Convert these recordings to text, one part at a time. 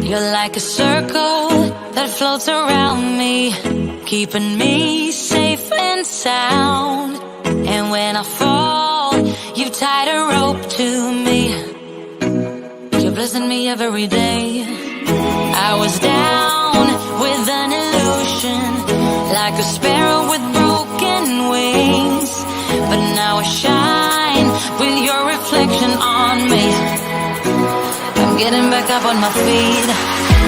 You're like a circle that floats around me, keeping me safe and sound. And when I fall, you tied a rope to me. You're blessing me every day. I was down with an illusion, like a sparrow with broken wings. But now I shine with your reflection on me. I'm getting back up on my feet.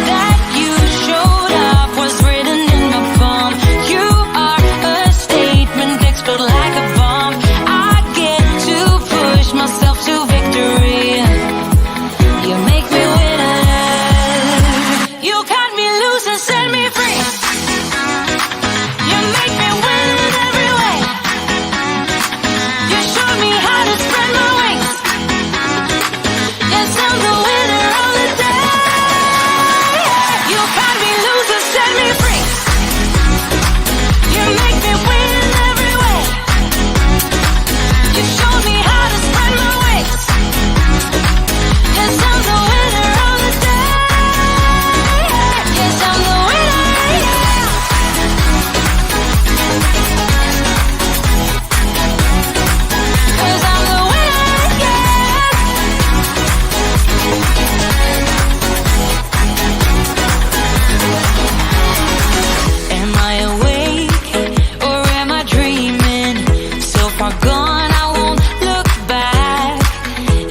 That you showed up was written in my palm. You are a statement, explode like a bomb. I get to push myself to victory. You make me winner. You cut me loose and set me free. You make me win in every way. You showed me how to spread my wings. Yes, I'm the winner of the day. You cut me loose and set me free. You make me win in every way. You showed me how to spread my wings. Yes, I'm the winner of the day. Yes, I'm the winner, yeah. 'Cause I'm the winner, yeah. Am I awake or am I dreaming? So far gone, I won't look back.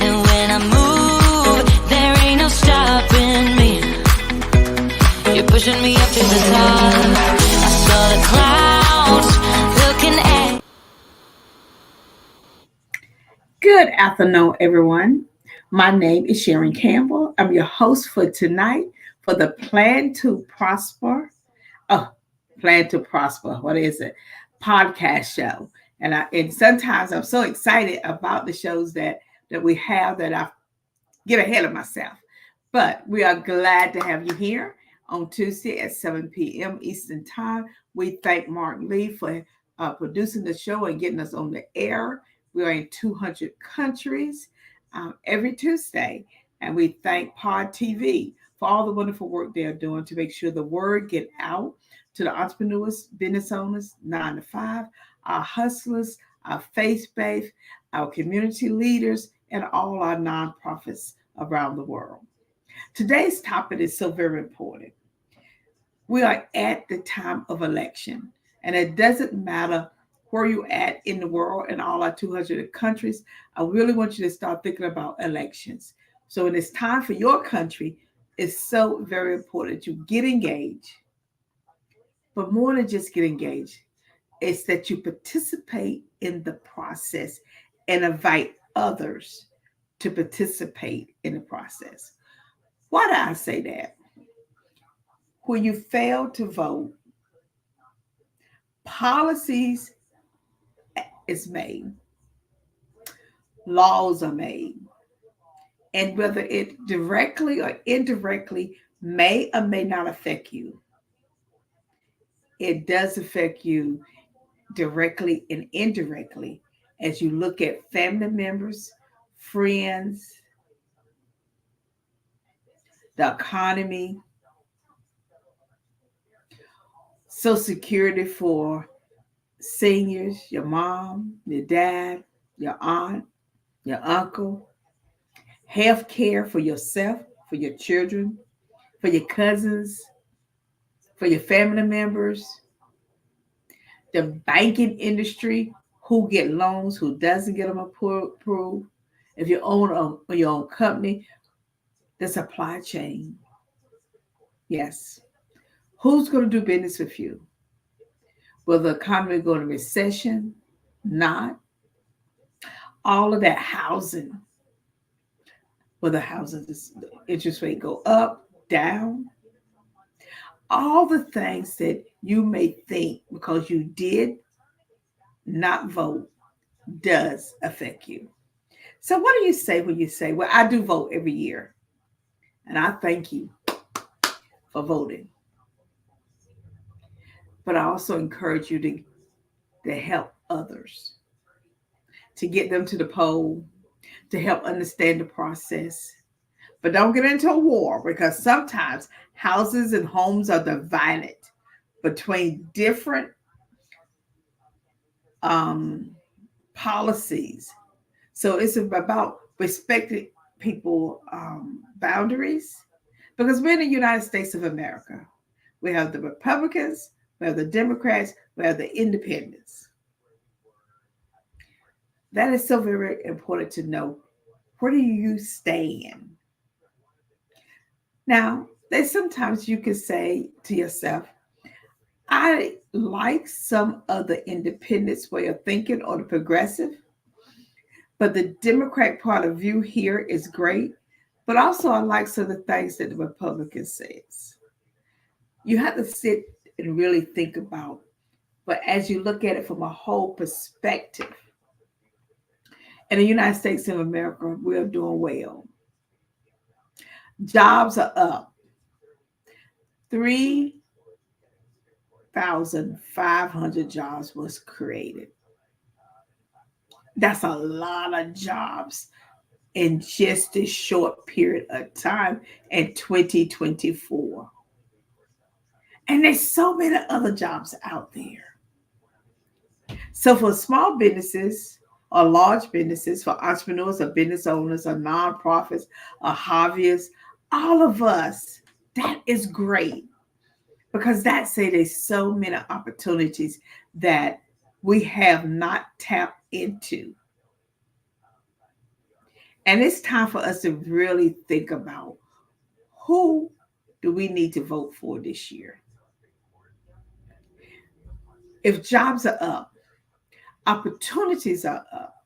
And when I move, there ain't no stopping me. You're pushing me up to the top. I saw the clouds looking at. Good afternoon, everyone. My name is Sharon Campbell. I'm your host for tonight for the Plan to Prosper. Oh, Plan to Prosper. What is it? Podcast show. And sometimes I'm so excited about the shows that we have that I get ahead of myself. But we are glad to have you here on Tuesday at 7 p.m. Eastern Time. We thank Mark Lee for producing the show and getting us on the air. We are in 200 countries every Tuesday. And we thank Pod TV for all the wonderful work they're doing to make sure the word get out to the entrepreneurs, business owners, 9 to 5, our hustlers, our faith-based, our community leaders, and all our nonprofits around the world. Today's topic is so very important. We are at the time of election, and it doesn't matter where you're at in the world and all our 200 countries. I really want you to start thinking about elections. So when it's time for your country, it's so very important you get engaged. But more than just get engaged, it's that you participate in the process and invite others to participate in the process. Why do I say that? When you fail to vote, policies is made, laws are made, and whether it directly or indirectly may or may not affect you, it does affect you directly and indirectly as you look at family members, friends, the economy, Social Security for seniors, your mom, your dad, your aunt, your uncle, health care for yourself, for your children, for your cousins, for your family members, the banking industry, who get loans, who doesn't get them approved, if you own your own company, the supply chain. Yes. Who's going to do business with you? Will the economy go into recession? Not. All of that housing. Will the housing interest rate go up, down? All the things that you may think because you did not vote does affect you. So what do you say when you say, well, I do vote every year, and I thank you for voting. But I also encourage you to help others, to get them to the poll, to help understand the process. But don't get into a war, because sometimes houses and homes are divided between different um, policies. So it's about respecting people boundaries, because we're in the United States of America. We have the Republicans, we have the Democrats, we have the Independents. That is so very important to know. Where do you stand? Now, there's sometimes you can say to yourself, I like some of the independents' way of thinking or the progressive, but the Democrat point of view here is great. But also, I like some of the things that the Republican says. You have to sit and really think about. But as you look at it from a whole perspective, in the United States of America, we're doing well. Jobs are up. 3,500 jobs was created. That's a lot of jobs in just this short period of time in 2024. And there's so many other jobs out there. So for small businesses or large businesses, for entrepreneurs or business owners or nonprofits or hobbyists, all of us, that is great, because that say there's so many opportunities that we have not tapped into. And it's time for us to really think about, who do we need to vote for this year? If jobs are up, opportunities are up,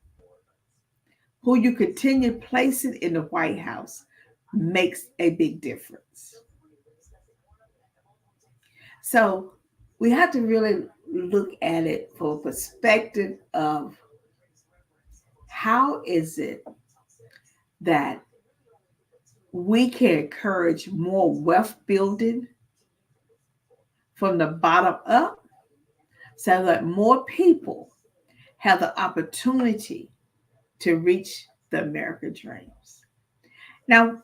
who you continue placing in the White House makes a big difference. So we have to really look at it from a perspective of, how is it that we can encourage more wealth building from the bottom up, so that more people have the opportunity to reach the American dreams. Now,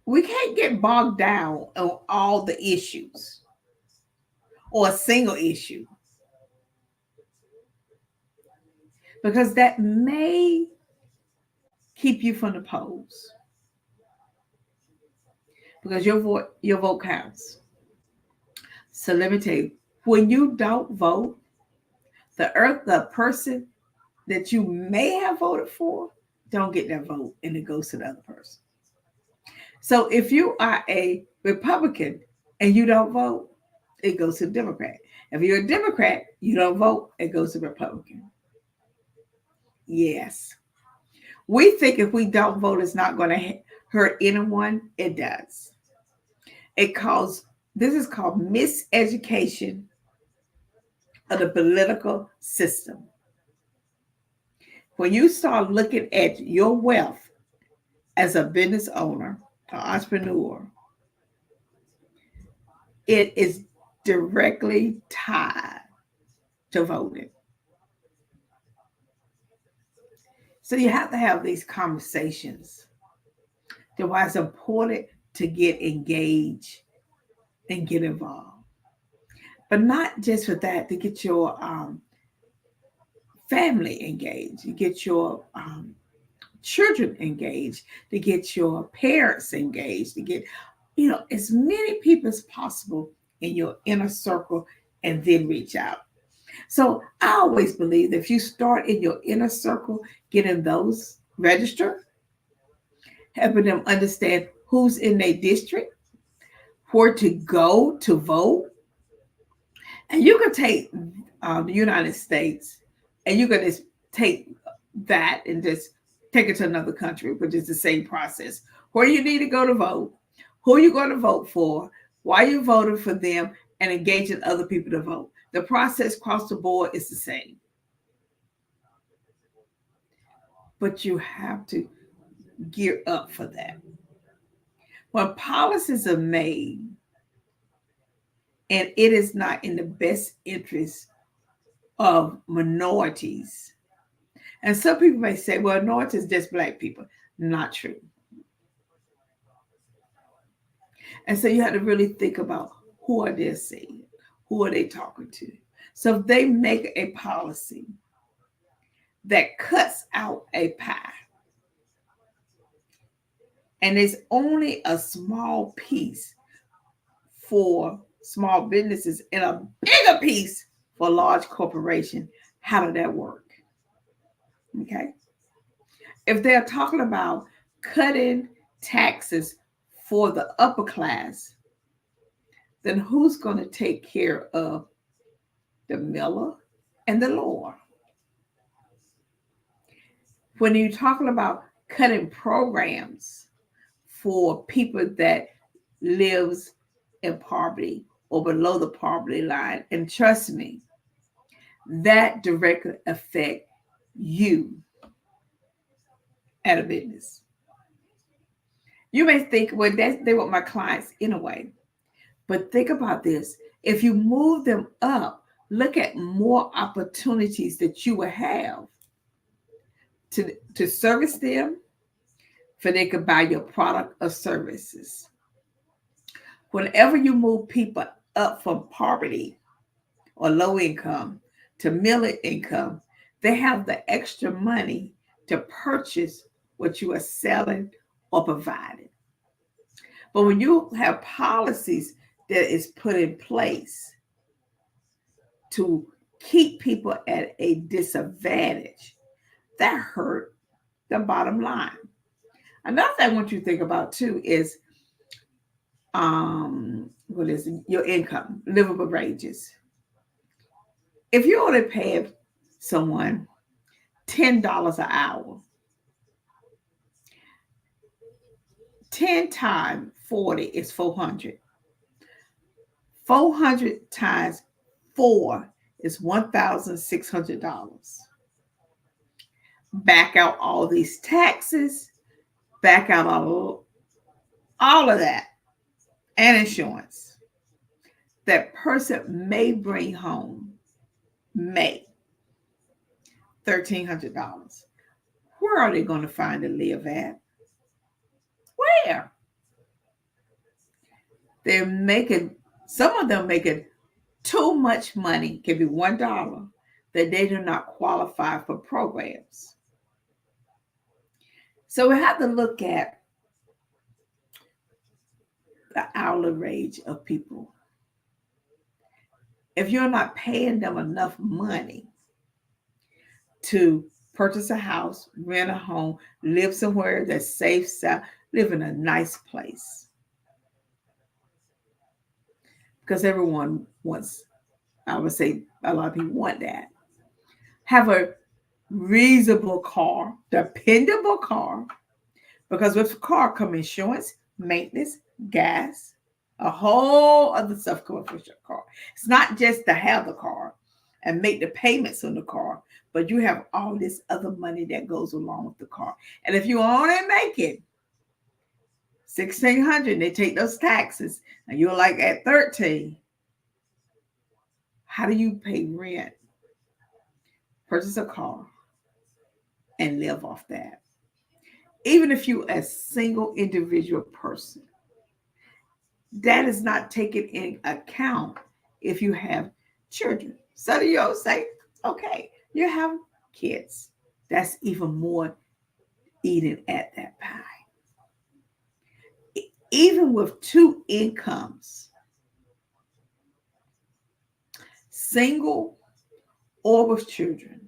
we can't get bogged down on all the issues or a single issue, because that may keep you from the polls, because your vote counts. So let me tell you, when you don't vote, the person that you may have voted for don't get that vote, and it goes to the other person. So if you are a Republican and you don't vote, it goes to the Democrat. If you're a Democrat, you don't vote, it goes to Republican. Yes. We think if we don't vote, it's not going to hurt anyone. It does. This is called miseducation of the political system. When you start looking at your wealth as a business owner, an entrepreneur, it is directly tied to voting. So you have to have these conversations. That's why it's important to get engaged and get involved. But not just for that, to get your family engaged, you get your children engaged, to get your parents engaged, to get, as many people as possible in your inner circle, and then reach out. So I always believe that if you start in your inner circle, getting those registered, helping them understand who's in their district, where to go to vote, and you can take the United States, and you can just take that and just take it to another country, which is the same process. Where you need to go to vote, who you're going to vote for, why you voted for them, and engaging other people to vote. The process across the board is the same. But you have to gear up for that. When policies are made and it is not in the best interest of minorities, and some people may say, well, minorities is just black people. Not true. And so you have to really think about who are they seeing, who are they talking to. So if they make a policy that cuts out a pie and it's only a small piece for small businesses and a bigger piece for large corporation, how does that work? Okay. If they're talking about cutting taxes for the upper class, then who's going to take care of the miller and the lower? When you're talking about cutting programs for people that lives in poverty or below the poverty line, and trust me, that directly affect you at a business. You may think, well, they want my clients in a way. But think about this. If you move them up, look at more opportunities that you will have to service them, for they could buy your product or services. Whenever you move people up from poverty or low income to middle income, they have the extra money to purchase what you are selling or providing. But when you have policies that is put in place to keep people at a disadvantage, that hurt the bottom line. Another thing I want you to think about too is what is it? Your income, livable wages. If you only pay someone $10 an hour, 10 times 40 is 400. 400 times 4 is $1,600. Back out all these taxes, back out all of that, and insurance. That person may bring home may $1,300. Where are they going to find to live at? Where? They're making, some of them making too much money, can be $1, that they do not qualify for programs. So we have to look at the hourly wage of people. If you're not paying them enough money to purchase a house, rent a home, live somewhere that's safe, live in a nice place. Because everyone wants, I would say a lot of people want that. Have a reasonable car, dependable car, because with the car come insurance, maintenance, gas, a whole other stuff coming with your car. It's not just to have the car and make the payments on the car, but you have all this other money that goes along with the car. And if you only make it $1,600, they take those taxes, and you're like at 13. How do you pay rent, purchase a car, and live off that? Even if you're a single individual person, that is not taken in account if you have children. So you'll say, okay, you have kids. That's even more eating at that pie. Even with two incomes, single or with children,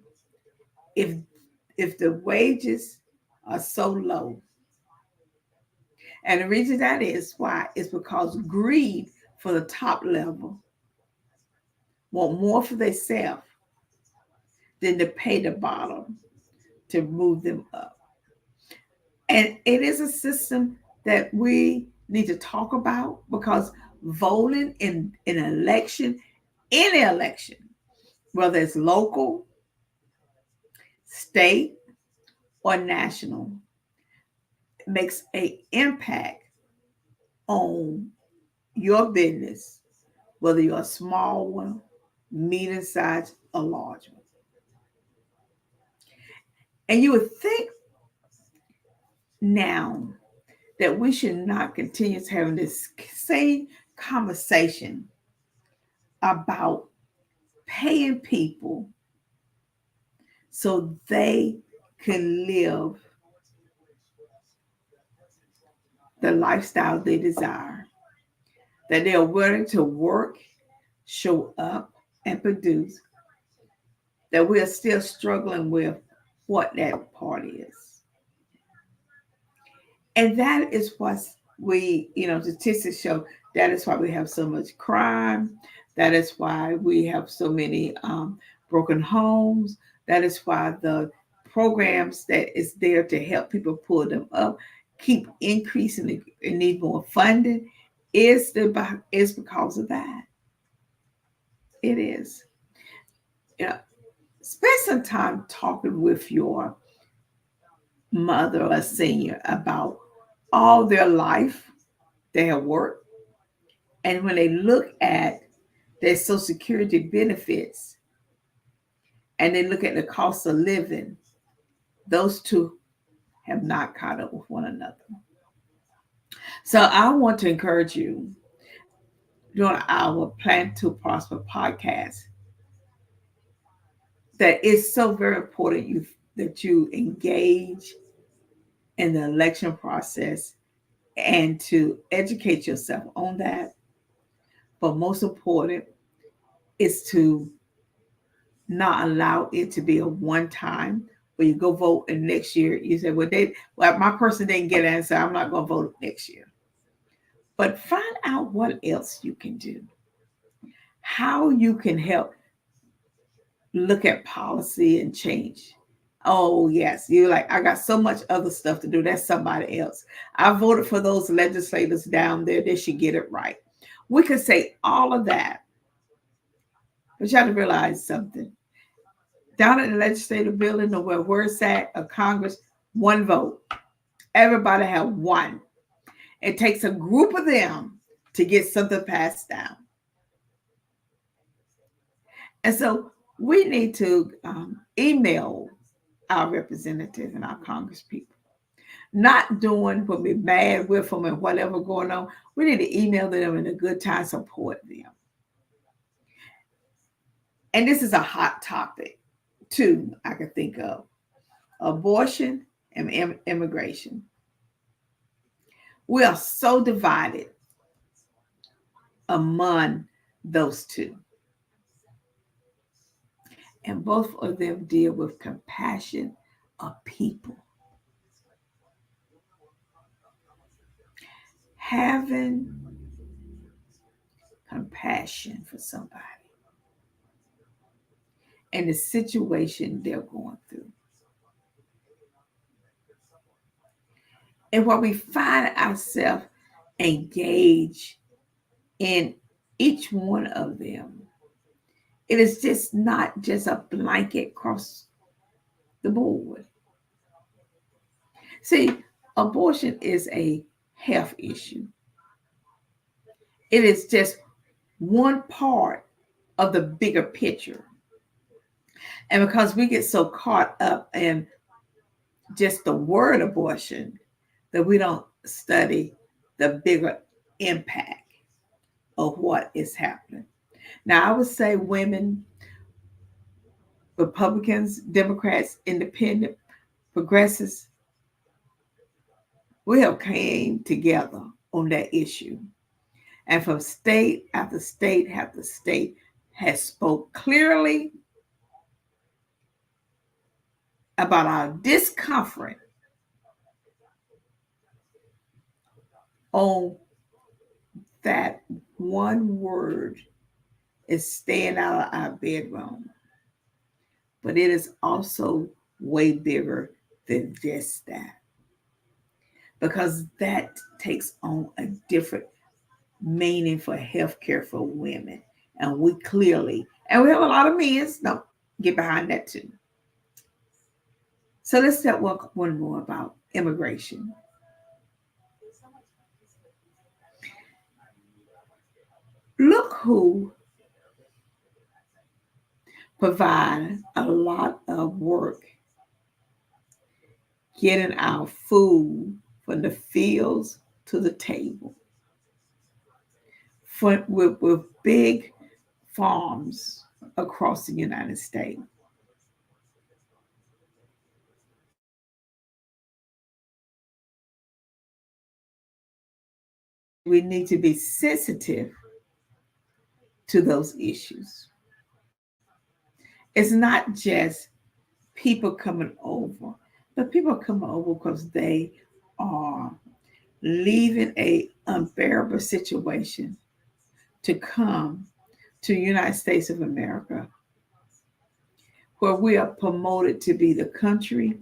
if the wages are so low, and the reason that is why is because greed for the top level want more for themselves than to pay the bottom to move them up. And it is a system that we need to talk about, because voting in an election, any election, whether it's local, state, or national, makes an impact on your business, whether you're a small one, medium sized, or large one. And you would think now that we should not continue having this same conversation about paying people so they can live the lifestyle they desire, that they are willing to work, show up, and produce, that we are still struggling with what that part is. And that is what statistics show. That is why we have so much crime. That is why we have so many broken homes. That is why the programs that is there to help people pull them up keep increasing and need more funding is because of that. It is. Yeah. Spend some time talking with your mother or senior about all their life they have worked. And when they look at their Social Security benefits and they look at the cost of living, those two have not caught up with one another. So I want to encourage you during our Plan to Prosper podcast that it's so very important that you engage in the election process and to educate yourself on that. But most important is to not allow it to be a one time where you go vote and next year you say, well, my person didn't get an answer, I'm not going to vote next year. But find out what else you can do, how you can help look at policy and change. Oh, yes. You're like, I got so much other stuff to do. That's somebody else. I voted for those legislators down there. They should get it right. We could say all of that. But you have to realize something. Down in the legislative building or where it's at, or Congress, one vote. Everybody have one. It takes a group of them to get something passed down. And so we need to email our representatives and our Congress people. Not doing what we're mad with them and whatever going on. We need to email them in a good time, support them. And this is a hot topic, too, I can think of. Abortion and immigration. We are so divided among those two. And both of them deal with compassion of people. Having compassion for somebody and the situation they're going through. And while we find ourselves engaged in each one of them, it is just not just a blanket across the board. See, abortion is a health issue. It is just one part of the bigger picture. And because we get so caught up in just the word abortion, that we don't study the bigger impact of what is happening. Now, I would say women, Republicans, Democrats, Independent, Progressives, we have came together on that issue. And from state after state after state has spoke clearly about our discomfort on that one word is staying out of our bedroom. But it is also way bigger than just that. Because that takes on a different meaning for healthcare for women. And we have a lot of men, no, get behind that too. So let's talk one more about immigration. Look who provide a lot of work getting our food from the fields to the table, with big farms across the United States. We need to be sensitive to those issues. It's not just people coming over, but people are coming over because they are leaving a unbearable situation to come to the United States of America, where we are promoted to be the country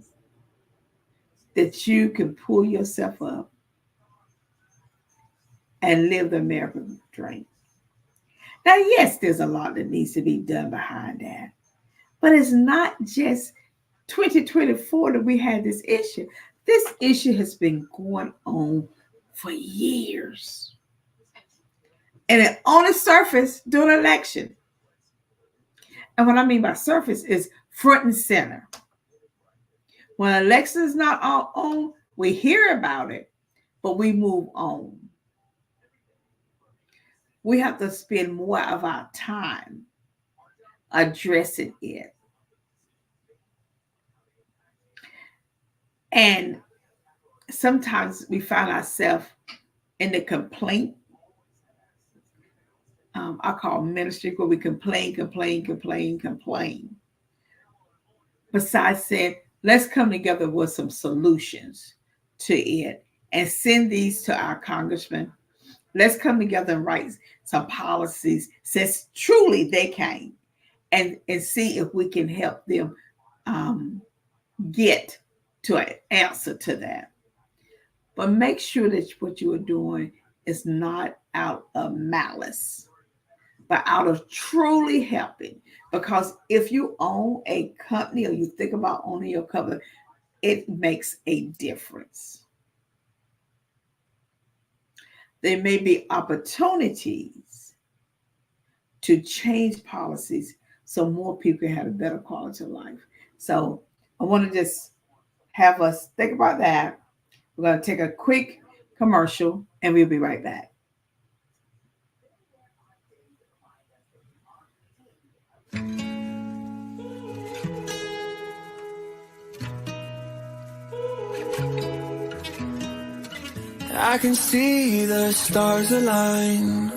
that you can pull yourself up and live the American dream. Now, yes, there's a lot that needs to be done behind that, but it's not just 2024 that we had this issue. This issue has been going on for years. And it only surfaced during election. And what I mean by surface is front and center. When election is not on, we hear about it, but we move on. We have to spend more of our time addressing it. And sometimes we find ourselves in the complaint. I call ministry where we complain. Besides saying, let's come together with some solutions to it and send these to our congressmen. Let's come together and write some policies since truly they came and see if we can help them get to an answer to that. But make sure that what you are doing is not out of malice, but out of truly helping. Because if you own a company or you think about owning your company, it makes a difference. There may be opportunities to change policies so more people have a better quality of life. So I want to just have us think about that. We're going to take a quick commercial and we'll be right back. I can see the stars align,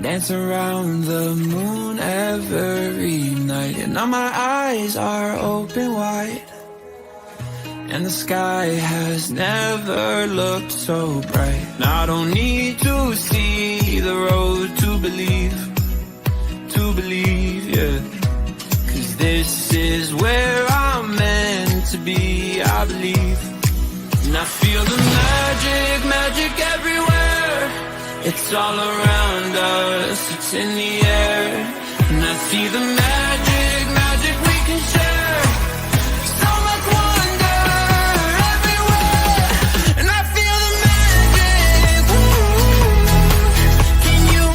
dance around the moon every night. And now my eyes are open wide, and the sky has never looked so bright. Now I don't need to see the road to believe, yeah. 'Cause this is where I'm meant to be, I believe. And I feel the magic everywhere. It's all around us, it's in the air. And I see the magic we can share. So much wonder everywhere. And I feel the magic. Can you?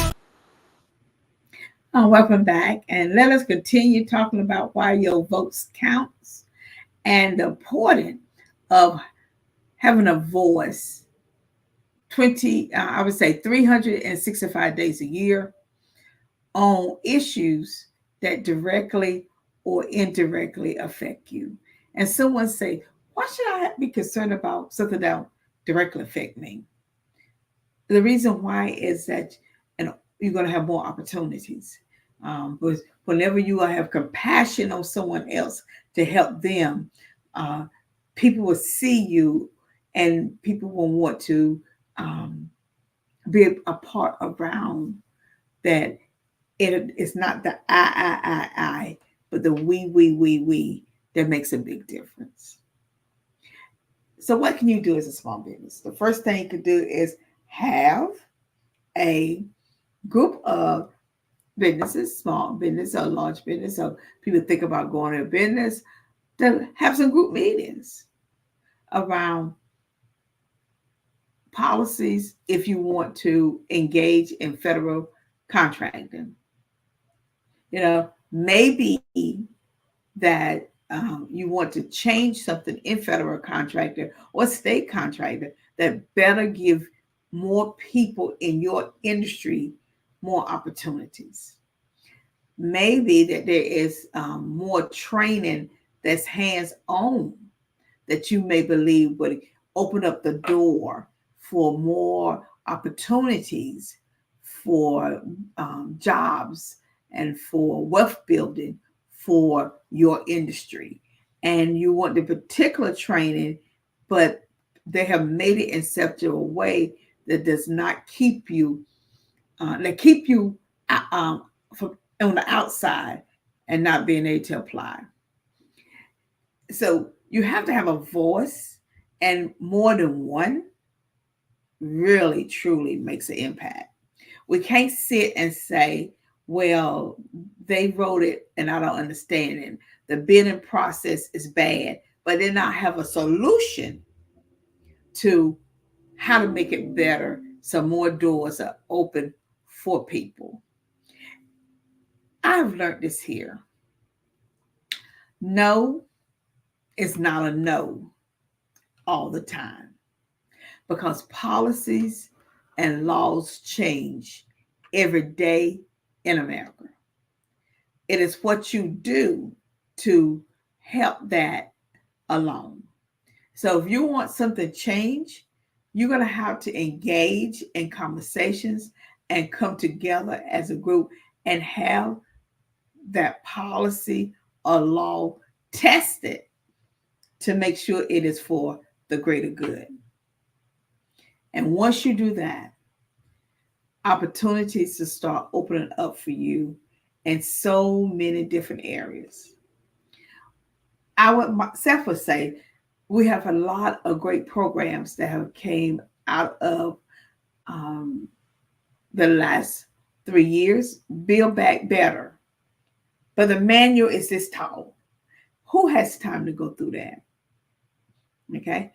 Welcome back. And let us continue talking about why your votes counts and the importance of having a voice 365 days a year on issues that directly or indirectly affect you. And someone say, why should I be concerned about something that directly affect me? The reason why is that you're going to have more opportunities. But whenever you have compassion on someone else to help them, people will see you and people will want to be a part around that. It is not the I, but the we that makes a big difference. So what can you do as a small business? The first thing you can do is have a group of businesses, small business or large business. So people think about going to a business, to have some group meetings around policies if you want to engage in federal contracting. Maybe that you want to change something in federal contractor or state contractor that better give more people in your industry more opportunities. Maybe that there is more training that's hands on that you may believe would open up the door for more opportunities for jobs and for wealth building for your industry. And you want the particular training, but they have made it in such a way that does not keep you, that keep you from on the outside and not being able to apply. So you have to have a voice, and more than one really truly makes an impact. We can't sit and say, well, they wrote it and I don't understand it. The bidding process is bad, but then I have a solution to how to make it better so more doors are open for people. I've learned this here. No is not a no all the time, because policies and laws change every day in America. It is what you do to help that along. So if you want something change, you're going to have to engage in conversations and come together as a group and have that policy or law tested to make sure it is for the greater good. And once you do that, opportunities to start opening up for you in so many different areas. I would myself would say we have a lot of great programs that have came out of the last 3 years. Build Back Better, but the manual is this tall. Who has time to go through that? Okay.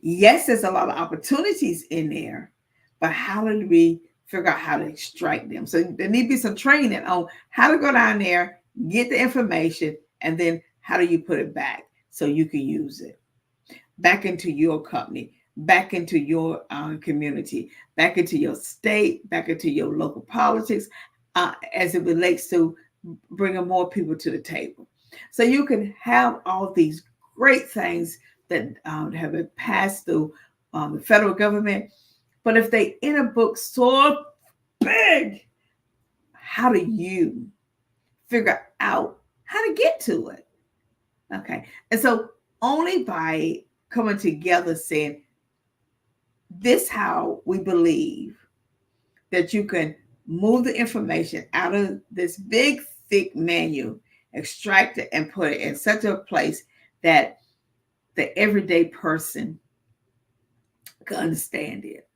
Yes, there's a lot of opportunities in there, but how do we figure out how to extract them? So there need to be some training on how to go down there, get the information, and then how do you put it back so you can use it back into your company, back into your community, back into your state, back into your local politics, as it relates to bringing more people to the table. So you can have all these great things that have been passed through the federal government. But if they in a book so big, how do you figure out how to get to it? Okay. And so only by coming together saying, this how we believe that you can move the information out of this big, thick manual, extract it, and put it in such a place that the everyday person can understand it.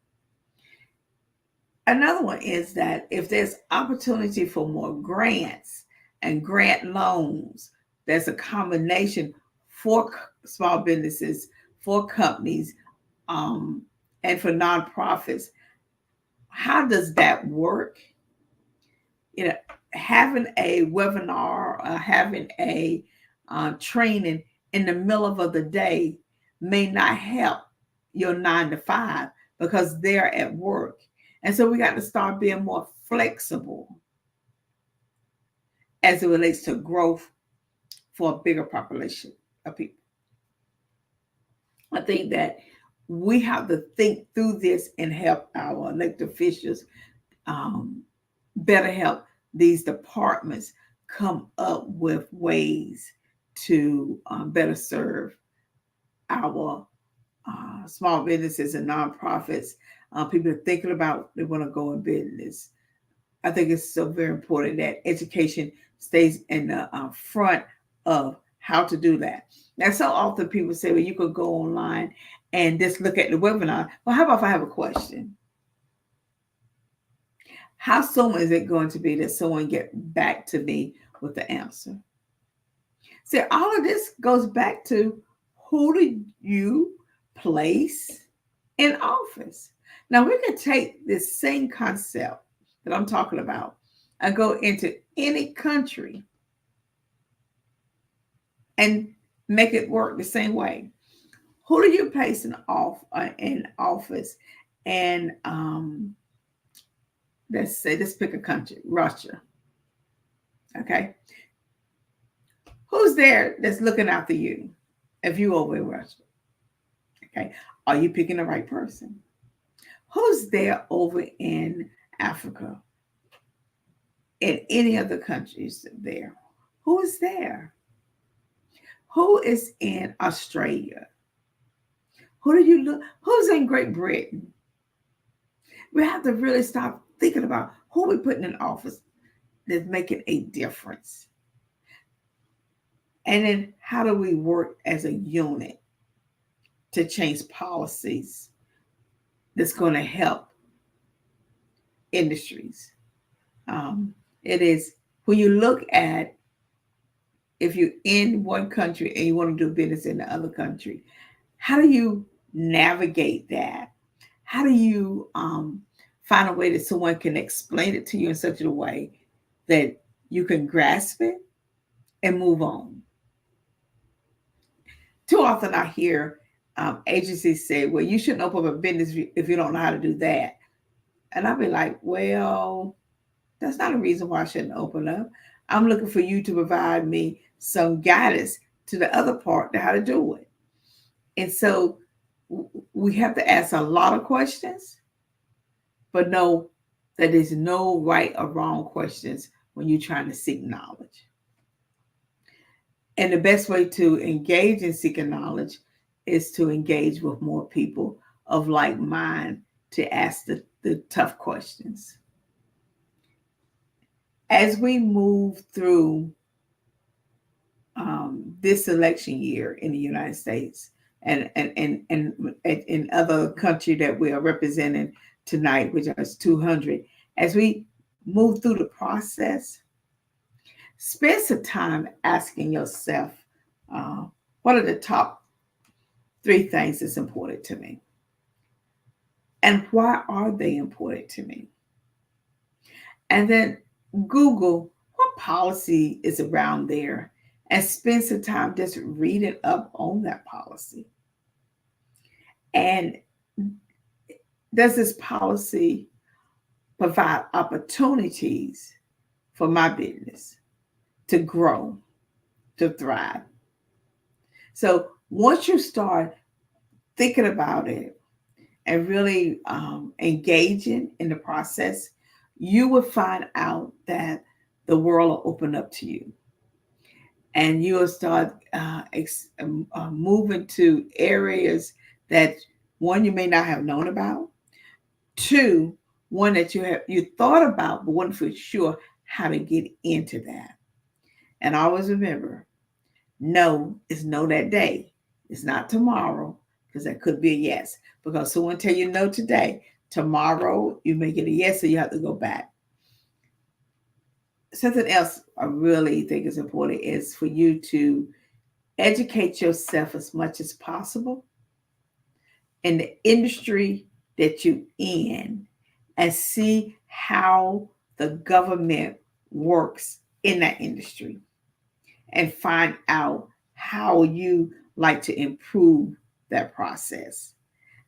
Another one is that if there's opportunity for more grants and grant loans, there's a combination for small businesses, for companies, and for nonprofits. How does that work? You know, having a webinar, having a training in the middle of the day may not help your 9 to 5 because they're at work. And so we got to start being more flexible as it relates to growth for a bigger population of people. I think that we have to think through this and help our elected officials better help these departments come up with ways to better serve our small businesses and nonprofits. People are thinking about they want to go in business. I think it's so very important that education stays in the front of how to do that. Now, so often people say, well, you could go online and just look at the webinar. Well, how about if I have a question? How soon is it going to be that someone get back to me with the answer? See, all of this goes back to who do you place in office? Now, we can take this same concept that I'm talking about and go into any country and make it work the same way. Who do you place in office? And let's pick a country, Russia. Okay, who's there that's looking after you if you over in Russia? Okay, are you picking the right person? Who's there over in Africa? In any of the countries there? Who is there? Who is in Australia? Who do you look? Who's in Great Britain? We have to really stop thinking about who we're putting in office that's making a difference. And then how do we work as a unit to change policies that's going to help industries? It is when you look at if you're in one country and you want to do business in the other country, how do you navigate that? How do you find a way that someone can explain it to you in such a way that you can grasp it and move on? Too often I hear agencies say, well, you shouldn't open up a business if you don't know how to do that. And I'll be like, well, that's not a reason why I shouldn't open up. I'm looking for you to provide me some guidance to the other part to how to do it. And so we have to ask a lot of questions, but know that there's no right or wrong questions when you're trying to seek knowledge. And the best way to engage in seeking knowledge is to engage with more people of like mind to ask the tough questions. As we move through this election year in the United States and in other country that we are representing tonight, which is 200, as we move through the process, spend some time asking yourself, what are the top 3 things that's important to me? And why are they important to me? And then Google what policy is around there and spend some time just reading up on that policy. And does this policy provide opportunities for my business to grow, to thrive? So once you start thinking about it and really engaging in the process, you will find out that the world will open up to you. And you'll start moving to areas that, one, you may not have known about. 2, one that you thought about, but wasn't for sure how to get into that. And always remember, no is no that day. It's not tomorrow, because that could be a yes. Because someone tell you no today, tomorrow you may get a yes, so you have to go back. Something else I really think is important is for you to educate yourself as much as possible in the industry that you're in and see how the government works in that industry and find out how you like to improve that process.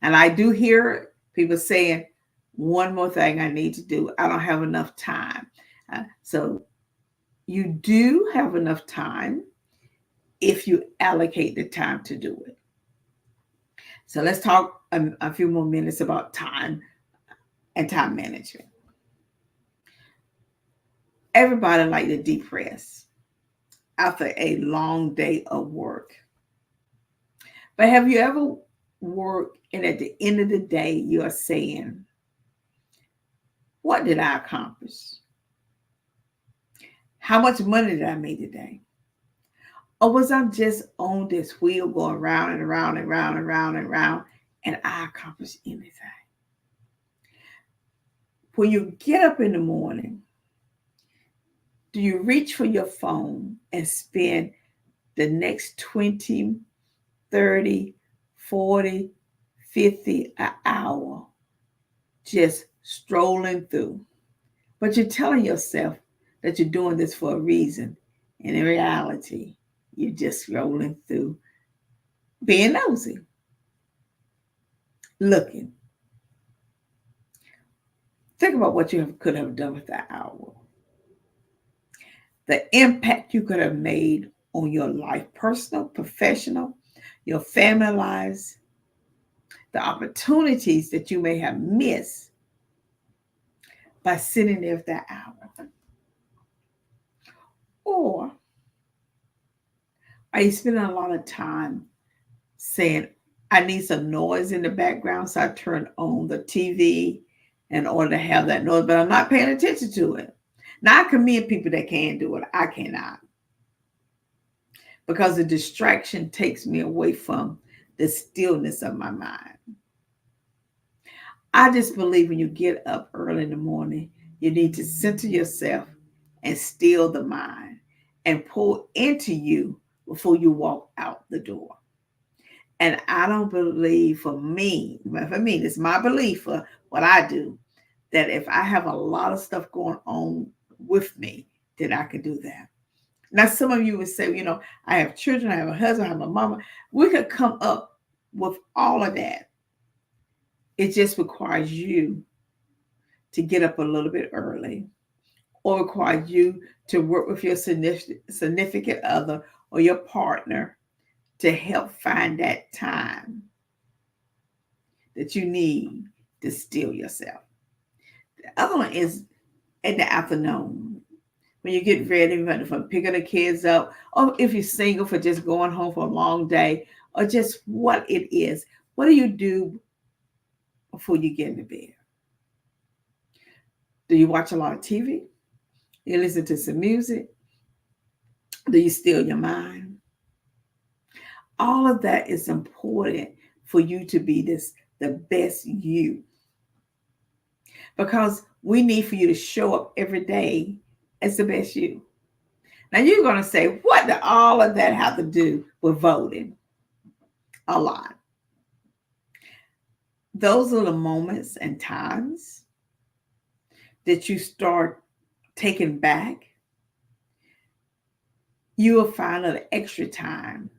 And I do hear people saying, one more thing I need to do. I don't have enough time. So you do have enough time if you allocate the time to do it. So let's talk a few more minutes about time and time management. Everybody like to depress after a long day of work. But have you ever worked and at the end of the day you are saying, what did I accomplish? How much money did I make today? Or was I just on this wheel going round and around and round and round and round and I accomplished anything? When you get up in the morning, do you reach for your phone and spend the next 20, 30, 40, 50, an hour just strolling through? But you're telling yourself that you're doing this for a reason. And in reality, you're just rolling through, being nosy, looking. Think about what could have done with that hour. The impact you could have made on your life, personal, professional, your family lives, the opportunities that you may have missed by sitting there for that hour. Or are you spending a lot of time saying, I need some noise in the background, so I turn on the TV in order to have that noise, but I'm not paying attention to it. Now, I commend people that can do it. I cannot. Because the distraction takes me away from the stillness of my mind. I just believe when you get up early in the morning, you need to center yourself and still the mind and pull into you before you walk out the door. And I don't believe for me, it's my belief for what I do, that if I have a lot of stuff going on with me, then I can do that. Now, some of you would say, I have children, I have a husband, I have a mama. We could come up with all of that. It just requires you to get up a little bit early, or requires you to work with your significant other or your partner to help find that time that you need to still yourself. The other one is in the afternoon when you get ready for picking the kids up, or if you're single, for just going home for a long day, or just what it is. What do you do before you get into bed? Do you watch a lot of TV? Do you listen to some music? Do you still your mind? All of that is important for you to be the best you. Because we need for you to show up every day as the best you. Now you're going to say, what do all of that have to do with voting? A lot. Those are the moments and times that you start taking back. You will find an extra time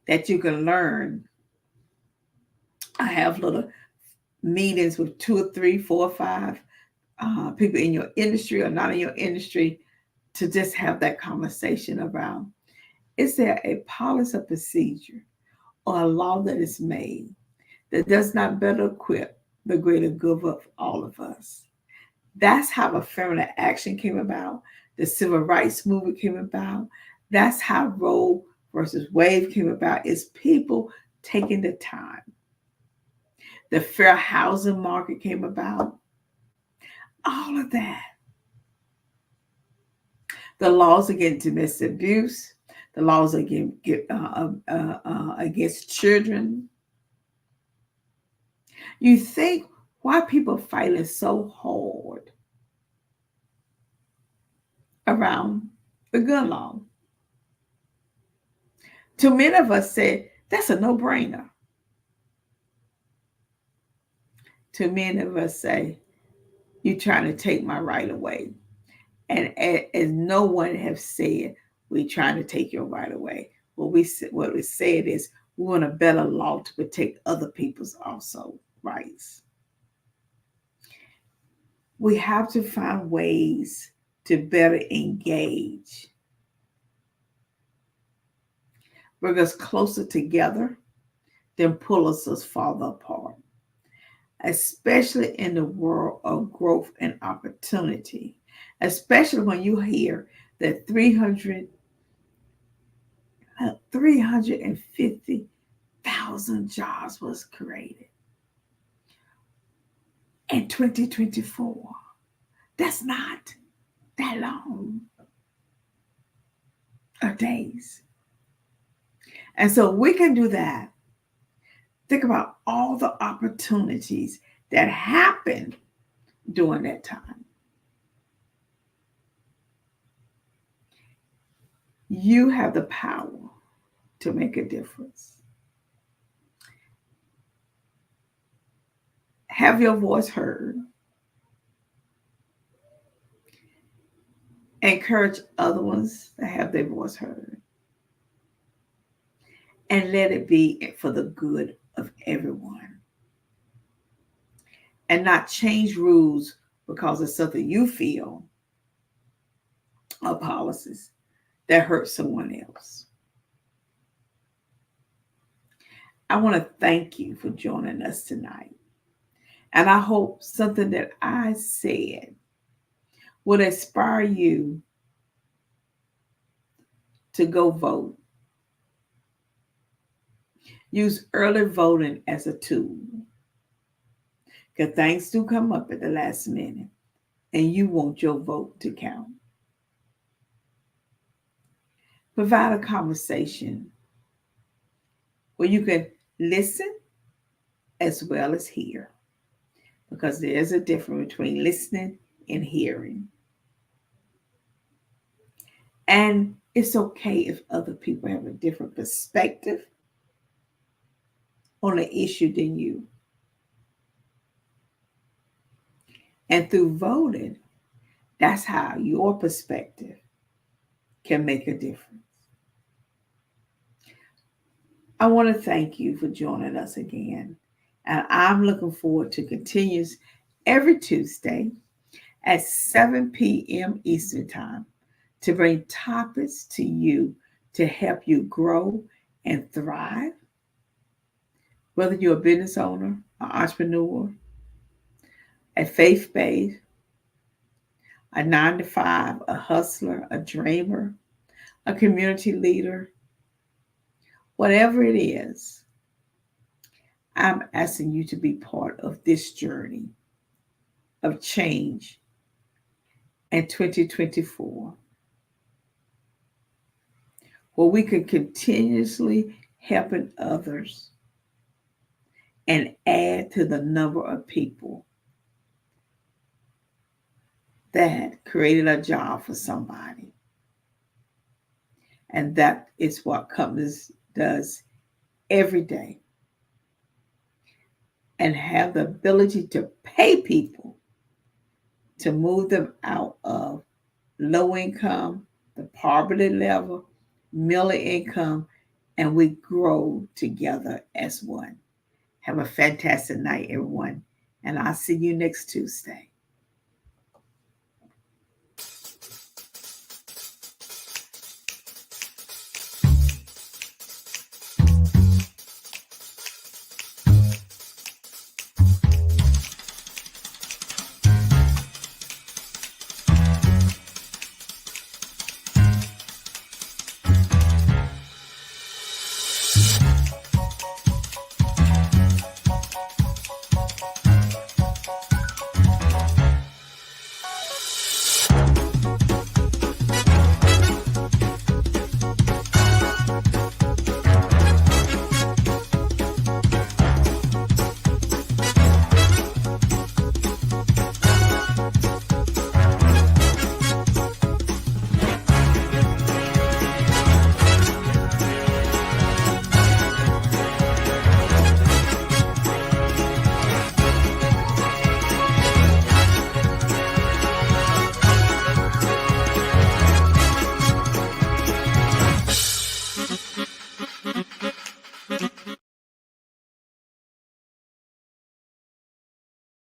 that you can learn. I have little meetings with 2 or 3, 4 or 5 people in your industry or not in your industry to just have that conversation around, is there a policy or procedure or a law that is made that does not better equip the greater good of all of us? That's how affirmative action came about. The civil rights movement came about. That's how Roe versus Wade came about, is people taking the time. The fair housing market came about. All of that. The laws against domestic abuse, the laws against children. You think, why people fighting so hard around the gun law? Too many of us say that's a no-brainer. Too many of us say, you're trying to take my right away. And as no one has said, we're trying to take your right away. What we said is, we want a better law to protect other people's also rights. We have to find ways to better engage, bring us closer together, than pull us farther apart, especially in the world of growth and opportunity, especially when you hear that 350,000 jobs was created in 2024. That's not that long of days. And so we can do that. Think about all the opportunities that happened during that time. You have the power to make a difference. Have your voice heard Encourage other ones to have their voice heard. And let it be for the good of everyone. And not change rules because of something you feel or policies that hurt someone else. I want to thank you for joining us tonight. And I hope something that I said would inspire you to go vote. Use early voting as a tool. Because things do come up at the last minute, and you want your vote to count. Provide a conversation where you can listen as well as hear, because there's a difference between listening and hearing. And it's okay if other people have a different perspective on the issue than you. And through voting, that's how your perspective can make a difference. I want to thank you for joining us again. And I'm looking forward to continues every Tuesday at 7 p.m. Eastern Time to bring topics to you to help you grow and thrive. Whether you're a business owner, an entrepreneur, a faith-based, a 9 to 5, a hustler, a dreamer, a community leader, whatever it is, I'm asking you to be part of this journey of change in 2024, where we can continuously helping others and add to the number of people that created a job for somebody. And that is what companies does every day, and have the ability to pay people to move them out of low income, the poverty level, middle income, and we grow together as one. Have a fantastic night, everyone, and I'll see you next Tuesday.